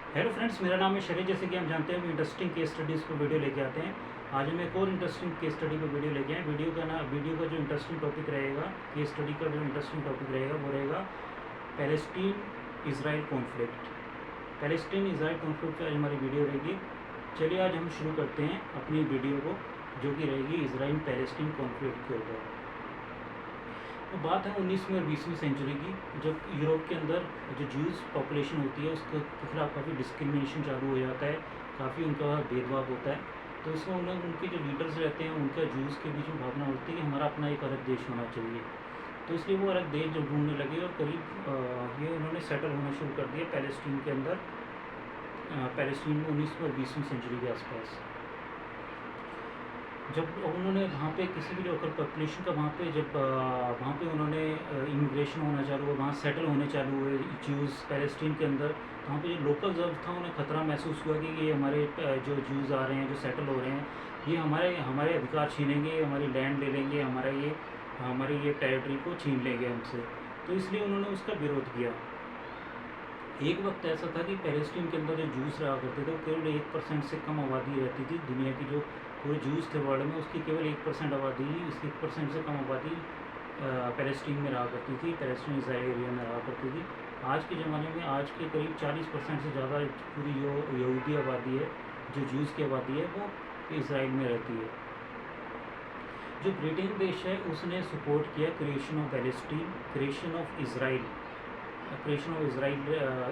Hello friends, मेरा नाम है शरीर। जैसे कि हम जानते हैं, हम इंटरेस्टिंग केस स्टडीज़ पर वीडियो लेके आते हैं। आज हम एक और इंटरेस्टिंग केस स्टडी पर वीडियो लेके आए। वीडियो का जो इंटरेस्टिंग टॉपिक रहेगा, केस स्टडी का जो इंटरेस्टिंग टॉपिक रहेगा वो रहेगा Palestine Israel conflict. Palestine Israel conflict पर आज हमारी वीडियो रहेगी। चलिए आज हम शुरू करते हैं अपनी वीडियो को, जो कि रहेगी इजराइल पैलेस्टीन कॉन्फ्लिक्ट के ऊपर। तो बात है 19वीं और 20वीं सेंचुरी की, जब यूरोप के अंदर जो ज्यूज़ पॉपुलेशन होती है उसके खिलाफ काफ़ी डिस्क्रिमिनेशन चालू हो जाता है, काफ़ी उनका भेदभाव होता है। तो इसमें उनके जो लीडर्स रहते हैं उनका ज्यूज़ के बीच में भावना होती है कि हमारा अपना एक अलग देश होना चाहिए। तो इसलिए वो अलग देश जब ढूंढने लगे और करीब ये उन्होंने सेटल होना शुरू कर दिया पैलेस्टीन के अंदर, पैलेस्टीन में 19वीं और 20वीं सेंचुरी के आसपास। जब उन्होंने वहाँ पे किसी भी लोकल पॉपुलेशन का वहाँ पे उन्होंने इमिग्रेशन होना चालू हुआ, वहाँ सेटल होने चालू हुए ज्यूज़ पैलेस्टीन के अंदर। तो वहाँ पे जो लोकल जब था उन्हें ख़तरा महसूस हुआ कि ये हमारे जो ज्यूज़ आ रहे हैं, जो सेटल हो रहे हैं, ये हमारे हमारे अधिकार छीनेंगे, हमारी लैंड ले लेंगे, हमारी ये टेरिटरी को छीन लेंगे हमसे। तो इसलिए उन्होंने उसका विरोध किया। एक वक्त ऐसा था कि पैलेस्टीन के अंदर जो जूस रहा करते थे वो केवल 1% से कम आबादी रहती थी। दुनिया की जो पूरे जूस थे वर्ल्ड में, उसकी केवल 1% आबादी ही, इसकी 1% से कम आबादी पैलेस्टीन में रहा करती थी, पैलेस्टीन इजराइल एरिया में रहा करती थी। आज के ज़माने में आज के करीब 40% से ज़्यादा पूरी जो यहूदी आबादी है, जो जूस की आबादी है, वो इसराइल में रहती है। जो ब्रिटेन देश है उसने सपोर्ट किया creation of Palestine, creation of Israel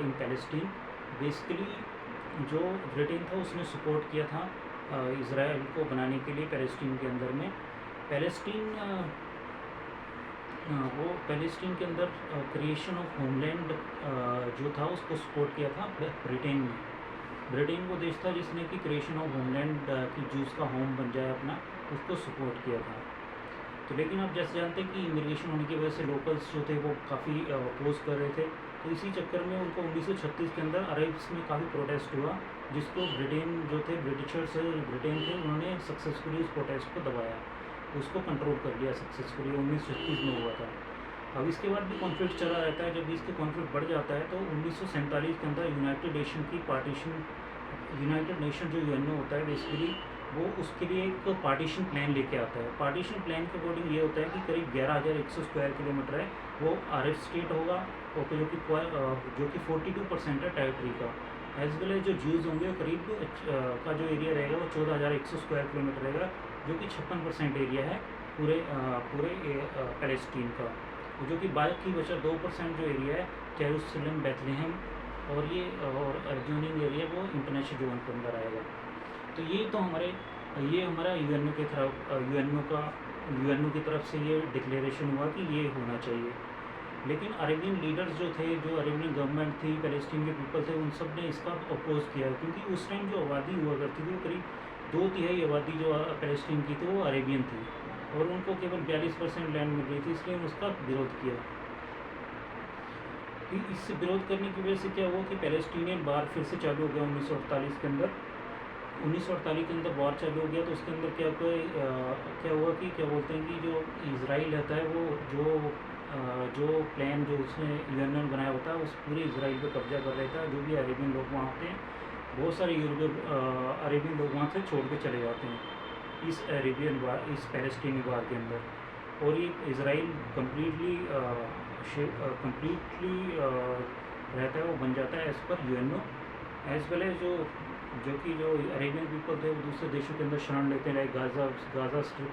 in Palestine. Basically जो ब्रिटेन था उसने सपोर्ट किया था इसराइल को बनाने के लिए पैलेस्टीन के अंदर में। पैलेस्टीन के अंदर क्रिएशन ऑफ होमलैंड जो था उसको सपोर्ट किया था ब्रिटेन ने। ब्रिटेन वो देश था जिसने कि क्रिएशन ऑफ होमलैंड की जूस का होम बन जाए अपना, उसको सपोर्ट किया था। तो लेकिन आप जैसे जानते हैं कि इमिग्रेशन होने की वजह से लोकल्स जो थे वो काफ़ी अपोज कर रहे थे। तो इसी चक्कर में उनको 1936 के अंदर अरब्स में काफ़ी प्रोटेस्ट हुआ, जिसको ब्रिटेन जो थे, ब्रिटिशर्स ब्रिटेन थे, उन्होंने सक्सेसफुली उस प्रोटेस्ट को दबाया, उसको कंट्रोल कर लिया सक्सेसफुली। 1936 में हुआ था। अब इसके बाद भी कॉन्फ्लिक्ट चला रहता है। जब इसके कॉन्फ्लिक्ट बढ़ जाता है तो 1947 के अंदर यूनाइटेड नेशन जो यूएनओ होता है बेसिकली, वो उसके लिए एक पार्टीशन प्लान लेके आता है। पार्टीशन प्लान के अकॉर्डिंग ये होता है कि करीब 11,100 स्क्वायर किलोमीटर है वो अरब स्टेट होगा, और जो कि 42% है टेरिटरी का। एज वेल एज जो ज्यूज़ होंगे करीब का जो एरिया रहेगा वो 14,100 स्क्वायर किलोमीटर रहेगा, जो कि 56% एरिया है पूरे पैलेस्टीन का। जो कि बाकी बचा 2% जो एरिया है जेरूसलम, बेथलेहम और अर्जोनिंग एरिया, वो इंटरनेशनल जोन के अंदर आएगा। तो ये हमारा यूएनओ की तरफ से ये डिक्लेरेशन हुआ कि ये होना चाहिए। लेकिन अरेबियन लीडर्स जो थे, जो अरेबियन गवर्नमेंट थी, पैलेस्टीन के पीपल थे, उन सब ने इसका अपोज किया, क्योंकि उस टाइम जो आबादी हुआ करती थी वो करीब 2/3 आबादी जो पैलेस्टीन की थी वो अरेबियन थी, और उनको केवल 42% लैंड मिल रही थी, इसलिए उसका विरोध किया। इस विरोध करने की वजह से क्या हुआ कि पैलेस्टीनियन वार फिर से चालू हो गया 1948 के अंदर। 1948 के अंदर वार चालू हो गया। तो उसके अंदर क्या हुआ कि क्या बोलते हैं कि जो इसराइल रहता है वो जो प्लान जो उसने यूएनओ ने बनाया होता है उस पूरे इसराइल पे कब्जा कर लेता है। जो भी अरेबियन लोग वहाँ होते हैं, बहुत सारे अरेबियन लोग वहाँ से छोड़ के चले जाते हैं इस पैलेस्टीनी वार के अंदर। और ये इसराइल कम्प्लीटली रहता है, वो बन जाता है एज़ पर यूएनओ। एज़ वेल एज जो अरेबियन पीपल थे वो दूसरे देशों के अंदर शरण लेते हैं, लाइक गाज़ा स्ट्रिप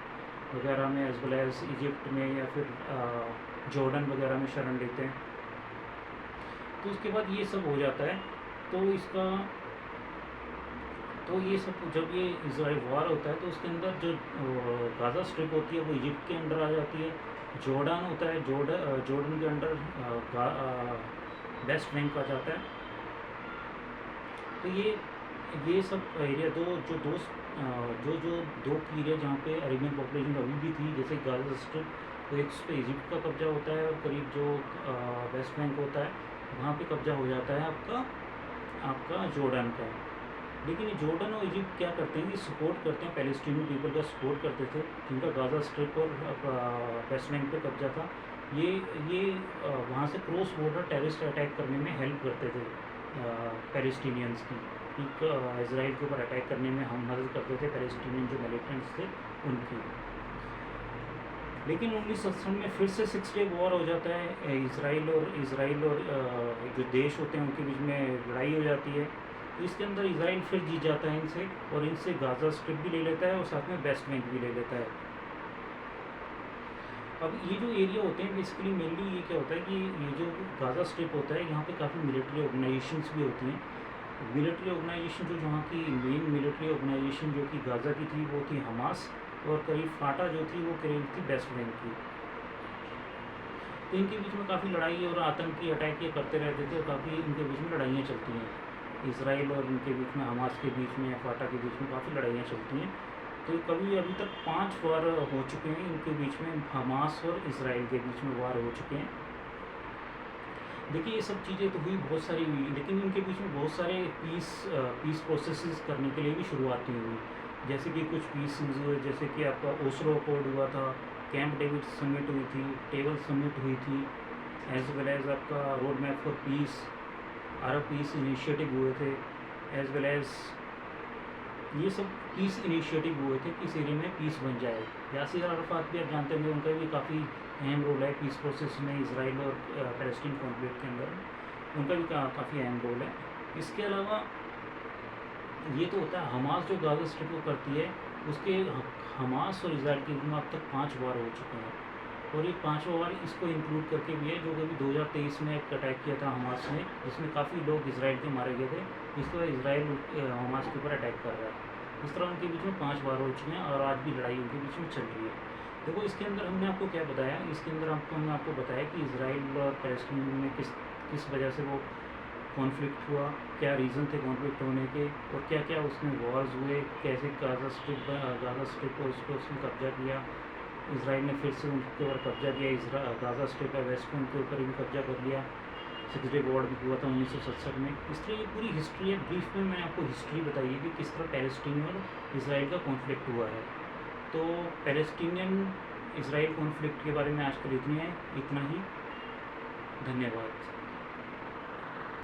वगैरह में, एज़ वेल एज इजिप्ट में, या फिर जॉर्डन वगैरह में शरण लेते हैं। तो उसके बाद ये सब हो जाता है। तो ये सब जब ये इसराइल वार होता है तो उसके अंदर जो गाज़ा स्ट्रिप होती है वो इजिप्ट के अंडर आ जाती है। जॉर्डन होता है, जॉर्डन के अंडर वेस्ट बैंक आ जाता है। तो ये सब एरिया जो दो एरिया जहाँ पे अरेबियन पॉपुलेशन अभी भी थी, जैसे गाज़ा स्ट्रिप, तो एक पे इजिप्ट का कब्जा होता है, और करीब जो वेस्ट बैंक होता है वहाँ पे कब्जा हो जाता है आपका जॉर्डन का। लेकिन जॉर्डन और इजिप्ट क्या करते हैं कि सपोर्ट करते हैं, पैलेस्टीनी पीपल का सपोर्ट करते थे, जिनका गाज़ा स्ट्रिप और वेस्ट बैंक पे कब्जा था। ये वहाँ से क्रॉस बॉर्डर टेररिस्ट अटैक करने में हेल्प करते थे। पैलेस्टीनियंस की, कि इसराइल के ऊपर अटैक करने में हम मदद करते थे, पैलेस्टीनियन जो मिलिटेंट्स थे उनकी। लेकिन 1967 में फिर से 6 डे वॉर हो जाता है, इसराइल और जो देश होते हैं उनके बीच में लड़ाई हो जाती है। तो इसके अंदर इसराइल फिर जीत जाता है इनसे, और इनसे गाज़ा स्ट्रिप भी ले लेता है और साथ में वेस्ट बैंक भी ले लेता है। अब ये जो एरिया होते हैं बेसिकली मेनली ये क्या होता है कि ये जो गाज़ा स्ट्रिप होता है, यहाँ पे काफ़ी मिलिट्री ऑर्गेनाइजेशंस भी होती हैं। मिलिट्री ऑर्गेनाइजेशन जो यहाँ की मेन मिलिट्री ऑर्गेनाइजेशन जो कि गाज़ा की थी वो थी हमास, और करीब फाटा जो थी वो करीब थी वेस्ट बैंक की। तो इनके बीच में काफ़ी लड़ाई और आतंकी अटैक ये करते रहते थे, और काफ़ी इनके बीच में लड़ाइयाँ चलती हैं। इसराइल और इनके बीच में, हमास के बीच में, फाटा के बीच में काफ़ी लड़ाइयाँ चलती हैं। तो कभी अभी तक 5 वार हो चुके हैं इनके बीच में, हमास और इसराइल के बीच में वार हो चुके हैं। देखिए ये सब चीज़ें तो हुई, बहुत सारी हुई, लेकिन इनके बीच में बहुत सारे पीस प्रोसेसेस करने के लिए भी शुरुआत हुई। जैसे कि कुछ पीस हुए, जैसे कि आपका ओस्लो अकॉर्ड हुआ था, कैंप डेविड समिट हुई थी, टेबल समिट हुई थी, एज वेल एज आपका road map for piece, Arab piece initiative हुए थे, एज वेल एज ये सब पीस इनिशिएटिव हुए थे कि इस एरिया में पीस बन जाए। यासिर अराफात भी आप जानते होंगे, उनका भी काफ़ी अहम रोल है पीस प्रोसेस में, इसराइल और पैलेस्टीन कॉन्फ्लिक्ट के अंदर उनका भी काफ़ी अहम रोल है। इसके अलावा ये तो होता है हमास जो गाज़ा स्ट्रिप को करती है, उसके हमास और इसराइल के बीच में अब तक 5 वार हो चुके हैं, और ये 5वां वार इसको इंक्लूड करके भी है, जो कभी 2023 में एक अटैक किया था हमास ने, जिसमें काफ़ी लोग इसराइल के मारे गए थे। इसके बाद इसराइल हमास के ऊपर अटैक कर रहा है। इस तरह उनके बीच में 5 वार हो चुके हैं, और आज भी लड़ाई उनके बीच में चल रही है। देखो इसके अंदर हमने आपको क्या बताया, इसके अंदर हमने आपको बताया कि इसराइल और पैलेस्टीन में किस वजह से वो कॉन्फ्लिक्ट हुआ, क्या रीज़न थे कॉन्फ्लिक्ट होने के, और क्या क्या उसमें वॉर्स हुए, कैसे गाज़ा स्ट्रिप को उसने कब्जा किया, इसराइल ने फिर से उनके ऊपर कब्जा किया, गाज़ा स्ट्रिप है वेस्ट बैंक के ऊपर भी कब्जा कर लिया। 6 डे वॉर भी हुआ था 1967 में। इस तरह ये पूरी हिस्ट्री है, ब्रीफ में मैंने आपको हिस्ट्री बताई है कि किस तरह पैलेस्टीन और इसराइल का कॉन्फ्लिक्ट हुआ है। तो पैलेस्टीनियन इसराइल कॉन्फ्लिक्ट के बारे में आजकल इतना ही। धन्यवाद।